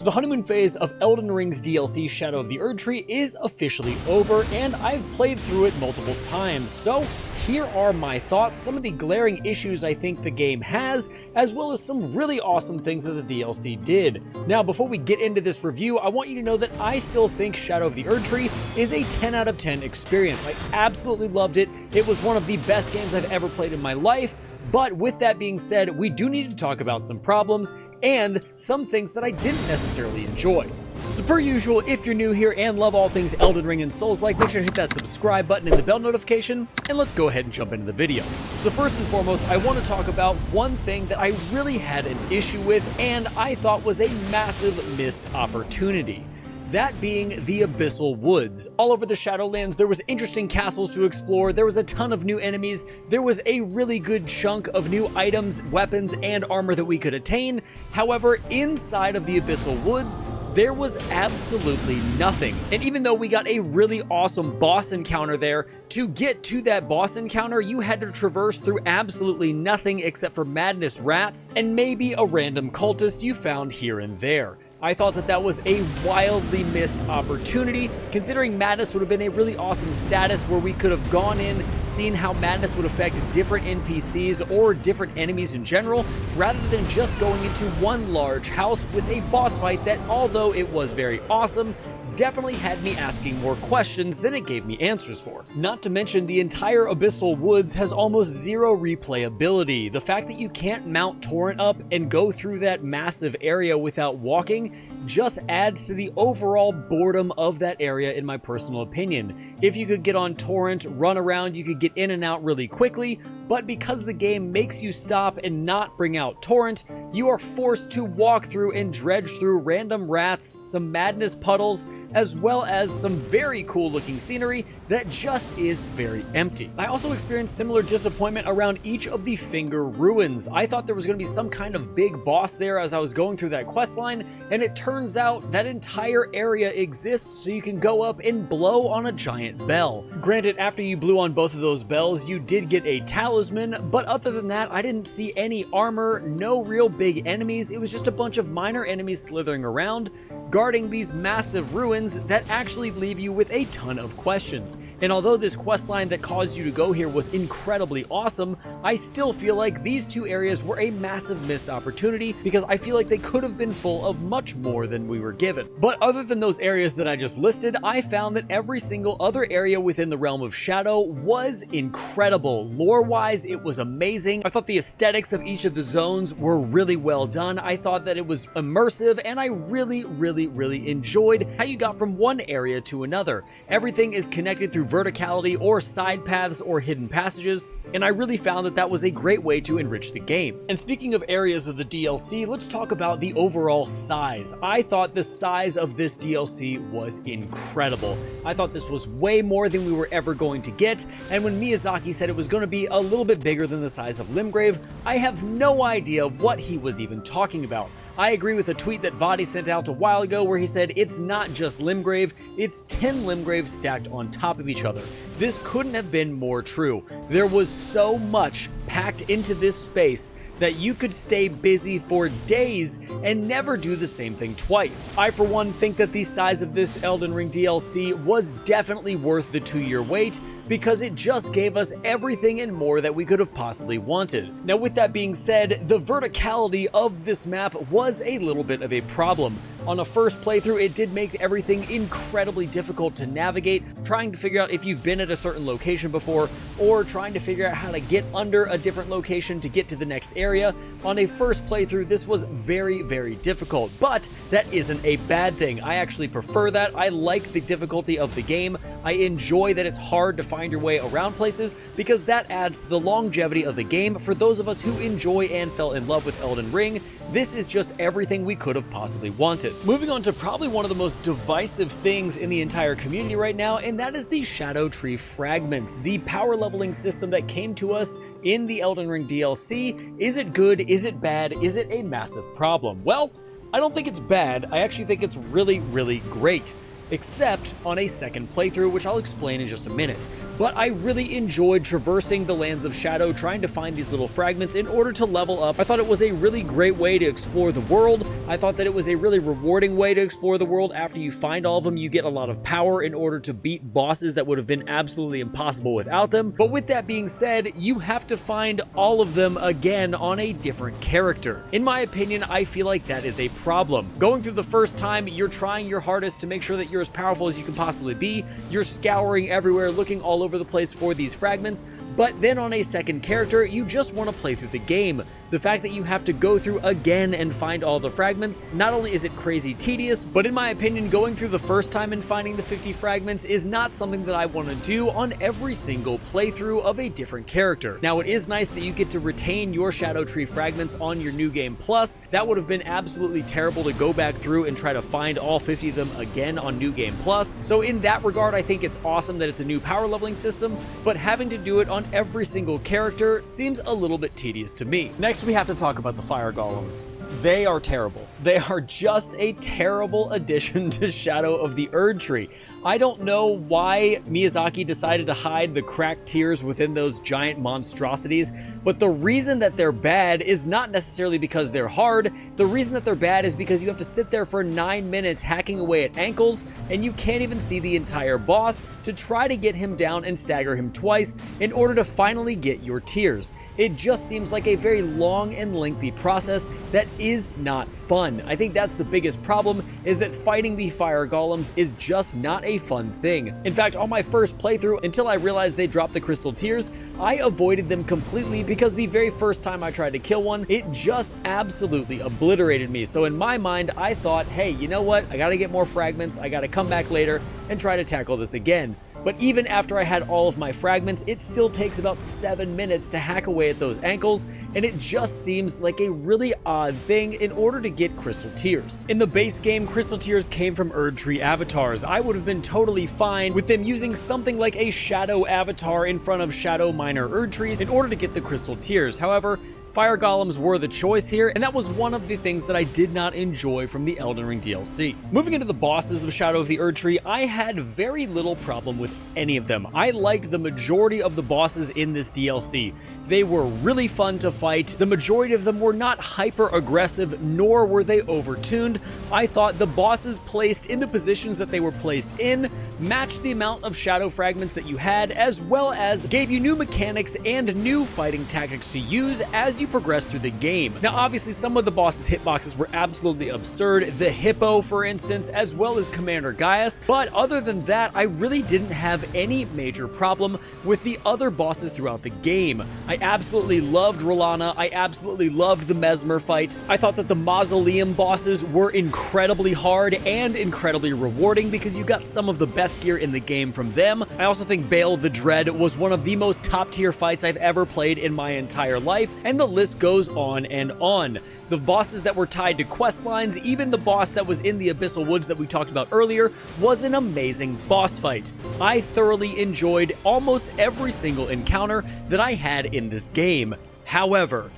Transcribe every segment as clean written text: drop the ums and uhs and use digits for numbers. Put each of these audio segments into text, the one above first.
So the honeymoon phase of Elden Ring's DLC Shadow of the Erdtree is officially over, and I've played through it multiple times. So here are my thoughts, some of the glaring issues I think the game has, as well as some really awesome things that the DLC did. Now, before we get into this review, I want you to know that I still think Shadow of the Erdtree is a 10 out of 10 experience. I absolutely loved it. It was one of the best games I've ever played in my life. But with that being said, we do need to talk about some problems and some things that I didn't necessarily enjoy. So per usual, if you're new here and love all things Elden Ring and Souls-like, make sure to hit that subscribe button and the bell notification, and let's go ahead and jump into the video. So first and foremost, I want to talk about one thing that I really had an issue with and I thought was a massive missed opportunity. That being the Abyssal Woods. All over the Shadowlands, there was interesting castles to explore, there was a ton of new enemies, there was a really good chunk of new items, weapons, and armor that we could attain. However, inside of the Abyssal Woods, there was absolutely nothing. And even though we got a really awesome boss encounter there, to get to that boss encounter, you had to traverse through absolutely nothing except for madness rats and maybe a random cultist you found here and there. I thought that that was a wildly missed opportunity, considering Madness would have been a really awesome status where we could have gone in, seen how Madness would affect different NPCs or different enemies in general, rather than just going into one large house with a boss fight that, although it was very awesome, definitely had me asking more questions than it gave me answers for. Not to mention, the entire Abyssal Woods has almost zero replayability. The fact that you can't mount Torrent up and go through that massive area without walking just adds to the overall boredom of that area, in my personal opinion. If you could get on Torrent, run around, you could get in and out really quickly, but because the game makes you stop and not bring out Torrent, you are forced to walk through and dredge through random rats, some madness puddles, as well as some very cool looking scenery that just is very empty. I also experienced similar disappointment around each of the Finger Ruins. I thought there was going to be some kind of big boss there as I was going through that questline, and it turns out that entire area exists so you can go up and blow on a giant bell. Granted, after you blew on both of those bells, you did get a talisman, but other than that, I didn't see any armor, no real big enemies. It was just a bunch of minor enemies slithering around, guarding these massive ruins that actually leave you with a ton of questions. And although this questline that caused you to go here was incredibly awesome, I still feel like these two areas were a massive missed opportunity because I feel like they could have been full of much more than we were given. But other than those areas that I just listed, I found that every single other area within the realm of Shadow was incredible. Lore-wise, it was amazing. I thought the aesthetics of each of the zones were really well done. I thought that it was immersive, and I really enjoyed how you got from one area to another. Everything is connected through verticality or side paths or hidden passages, and I really found that that was a great way to enrich the game. And speaking of areas of the DLC, let's talk about the overall size. I thought the size of this DLC was incredible. I thought this was way more than we were ever going to get, and when Miyazaki said it was going to be a little bit bigger than the size of Limgrave, I have no idea what he was even talking about. I agree with a tweet that Vadi sent out a while ago where he said it's not just Limgrave, it's 10 Limgraves stacked on top of each other. This couldn't have been more true. There was so much packed into this space that you could stay busy for days and never do the same thing twice. I, for one, think that the size of this Elden Ring DLC was definitely worth the 2-year wait, because it just gave us everything and more that we could have possibly wanted. Now, with that being said, the verticality of this map was a little bit of a problem. On a first playthrough, it did make everything incredibly difficult to navigate, trying to figure out if you've been at a certain location before, or trying to figure out how to get under a different location to get to the next area. On a first playthrough, this was very difficult, but that isn't a bad thing. I actually prefer that. I like the difficulty of the game. I enjoy that it's hard to find your way around places, because that adds to the longevity of the game. For those of us who enjoy and fell in love with Elden Ring, this is just everything we could have possibly wanted. Moving on to probably one of the most divisive things in the entire community right now, and that is the Scadutree Fragments, the power leveling system that came to us in the Elden Ring DLC. Is it good? Is it bad? Is it a massive problem? Well, I don't think it's bad. I actually think it's really great. except on a second playthrough, which I'll explain in just a minute. But I really enjoyed traversing the Lands of Shadow, trying to find these little fragments in order to level up. I thought it was a really great way to explore the world. I thought that it was a really rewarding way to explore the world. After you find all of them, you get a lot of power in order to beat bosses that would have been absolutely impossible without them. But with that being said, you have to find all of them again on a different character. In my opinion, I feel like that is a problem. Going through the first time, you're trying your hardest to make sure that you're as powerful as you can possibly be. You're scouring everywhere, looking all over the place for these fragments. But then on a second character, you just want to play through the game. The fact that you have to go through again and find all the fragments, not only is it crazy tedious, but in my opinion, going through the first time and finding the 50 fragments is not something that I want to do on every single playthrough of a different character. Now, it is nice that you get to retain your Scadutree Fragments on your New Game Plus. That would have been absolutely terrible to go back through and try to find all 50 of them again on New Game Plus. So in that regard, I think it's awesome that it's a new power leveling system, but having to do it on every single character seems a little bit tedious to me. Next, we have to talk about the fire golems. They are terrible. They are just a terrible addition to Shadow of the Erdtree. I don't know why Miyazaki decided to hide the cracked tiers within those giant monstrosities, but the reason that they're bad is not necessarily because they're hard. The reason that they're bad is because you have to sit there for 9 minutes hacking away at ankles, and you can't even see the entire boss to try to get him down and stagger him twice in order to finally get your tiers. It just seems like a very long and lengthy process that is not fun. I think that's the biggest problem, is that fighting the fire golems is just not a fun thing. In fact, on my first playthrough, until I realized they dropped the crystal tiers, I avoided them completely because the very first time I tried to kill one, it just absolutely obliterated me. So in my mind, I thought, hey, you know what? I gotta get more fragments. I gotta come back later and try to tackle this again. But even after I had all of my fragments, it still takes about 7 minutes to hack away at those ankles, and it just seems like a really odd thing in order to get crystal tiers. In the base game, crystal tiers came from Erdtree avatars. I would have been totally fine with them using something like a shadow avatar in front of shadow minor Erdtrees in order to get the crystal tiers. However, fire golems were the choice here, and that was one of the things that I did not enjoy from the Elden Ring DLC. Moving into the bosses of Shadow of the Erdtree, I had very little problem with any of them. I liked the majority of the bosses in this DLC. They were really fun to fight. The majority of them were not hyper aggressive, nor were they overtuned. I thought the bosses placed in the positions that they were placed in matched the amount of shadow fragments that you had, as well as gave you new mechanics and new fighting tactics to use as you progress through the game. Now, obviously, some of the bosses' hitboxes were absolutely absurd. The Hippo, for instance, as well as Commander Gaius. But other than that, I really didn't have any major problem with the other bosses throughout the game. I absolutely loved Rolana. I absolutely loved the Mesmer fight. I thought that the Mausoleum bosses were incredibly hard and incredibly rewarding because you got some of the best gear in the game from them. I also think Bale the Dread was one of the most top-tier fights I've ever played in my entire life, and the list goes on and on. The bosses that were tied to questlines, even the boss that was in the Abyssal Woods that we talked about earlier, was an amazing boss fight. I thoroughly enjoyed almost every single encounter that I had in this game. However,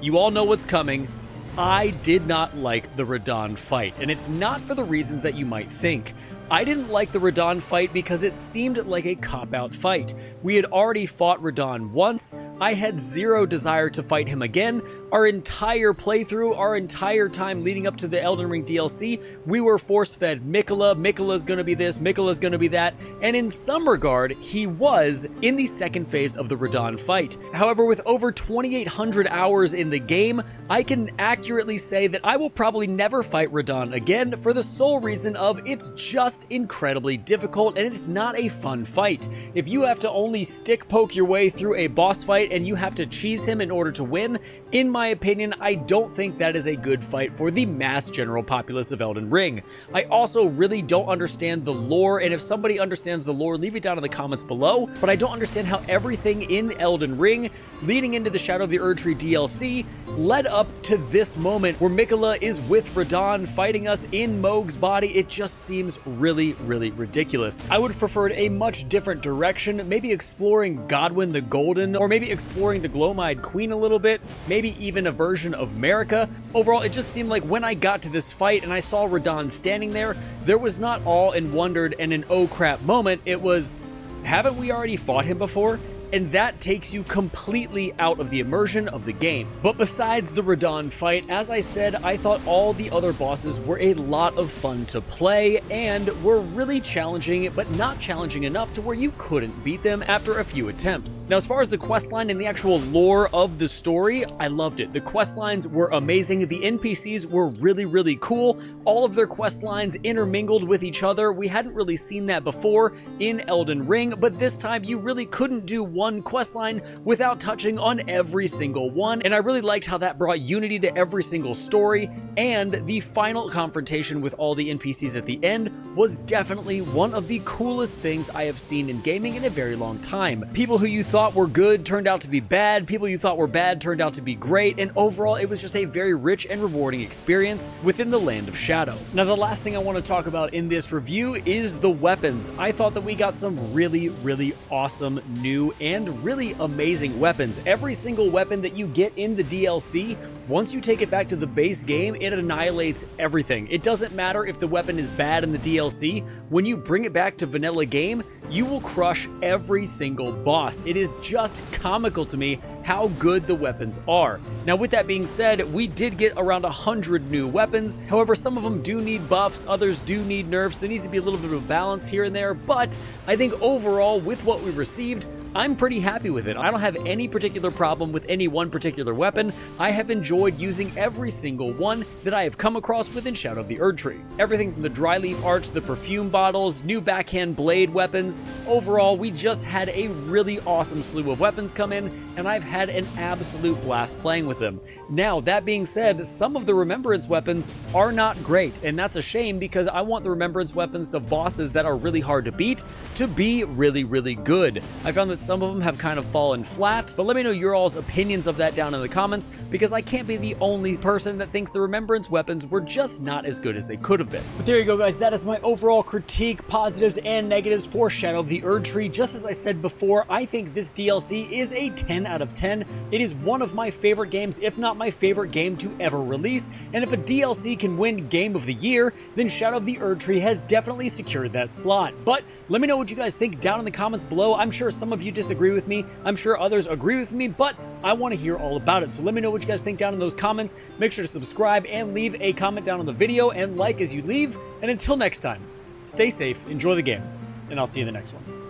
you all know what's coming. I did not like the Radahn fight, and it's not for the reasons that you might think. I didn't like the Radahn fight because it seemed like a cop-out fight. We had already fought Radahn once. I had zero desire to fight him again. Our entire playthrough, our entire time leading up to the Elden Ring DLC, we were force-fed Miquella. Miquella's gonna be this, Miquella's gonna be that, and in some regard, he was in the second phase of the Radahn fight. However, with over 2,800 hours in the game, I can accurately say that I will probably never fight Radahn again for the sole reason of it's just incredibly difficult and it's not a fun fight. If you have to only stick poke your way through a boss fight and you have to cheese him in order to win, in my opinion, I don't think that is a good fight for the mass general populace of Elden Ring. I also really don't understand the lore, and if somebody understands the lore, leave it down in the comments below, but I don't understand how everything in Elden Ring leading into the Shadow of the Erdtree DLC, led up to this moment where Miquella is with Radahn fighting us in Mohg's body. It just seems really, really ridiculous. I would have preferred a much different direction, maybe exploring Godwyn the Golden, or maybe exploring the Gloam-Eyed Queen a little bit, maybe even a version of Marika. Overall, it just seemed like when I got to this fight and I saw Radahn standing there was not awe and wondered and an oh crap moment. It was, haven't we already fought him before? And that takes you completely out of the immersion of the game. But besides the Radahn fight, as I said, I thought all the other bosses were a lot of fun to play and were really challenging, but not challenging enough to where you couldn't beat them after a few attempts. Now, as far as the questline and the actual lore of the story, I loved it. The questlines were amazing. The NPCs were really, really cool. All of their questlines intermingled with each other. We hadn't really seen that before in Elden Ring, but this time you really couldn't do one questline without touching on every single one, and I really liked how that brought unity to every single story, and the final confrontation with all the NPCs at the end was definitely one of the coolest things I have seen in gaming in a very long time. People who you thought were good turned out to be bad, people you thought were bad turned out to be great, and overall it was just a very rich and rewarding experience within the Land of Shadow. Now, the last thing I want to talk about in this review is the weapons. I thought that we got some really, really awesome new and really amazing weapons. Every single weapon that you get in the DLC, once you take it back to the base game, it annihilates everything. It doesn't matter if the weapon is bad in the DLC, when you bring it back to vanilla game, you will crush every single boss. It is just comical to me how good the weapons are. Now, with that being said, we did get around 100 new weapons. However, some of them do need buffs, others do need nerfs. There needs to be a little bit of a balance here and there, but I think overall, with what we received, I'm pretty happy with it. I don't have any particular problem with any one particular weapon. I have enjoyed using every single one that I have come across within Shadow of the Erdtree. Everything from the dry leaf arch, the perfume bottles, new backhand blade weapons. Overall, we just had a really awesome slew of weapons come in, and I've had an absolute blast playing with them. Now, that being said, some of the Remembrance weapons are not great, and that's a shame because I want the Remembrance weapons of bosses that are really hard to beat to be really, really good. I found that some of them have kind of fallen flat, but let me know your all's opinions of that down in the comments, because I can't be the only person that thinks the Remembrance weapons were just not as good as they could have been. But there you go, guys. That is my overall critique, positives and negatives for Shadow of the Erdtree. Just as I said before, I think this DLC is a 10 out of 10. It is one of my favorite games, if not my favorite game to ever release, and if a DLC can win Game of the Year, then Shadow of the Erdtree has definitely secured that slot. But let me know what you guys think down in the comments below. I'm sure some of you disagree with me. I'm sure others agree with me, but I want to hear all about it. So let me know what you guys think down in those comments. Make sure to subscribe and leave a comment down on the video and like as you leave. And until next time, stay safe, enjoy the game, and I'll see you in the next one.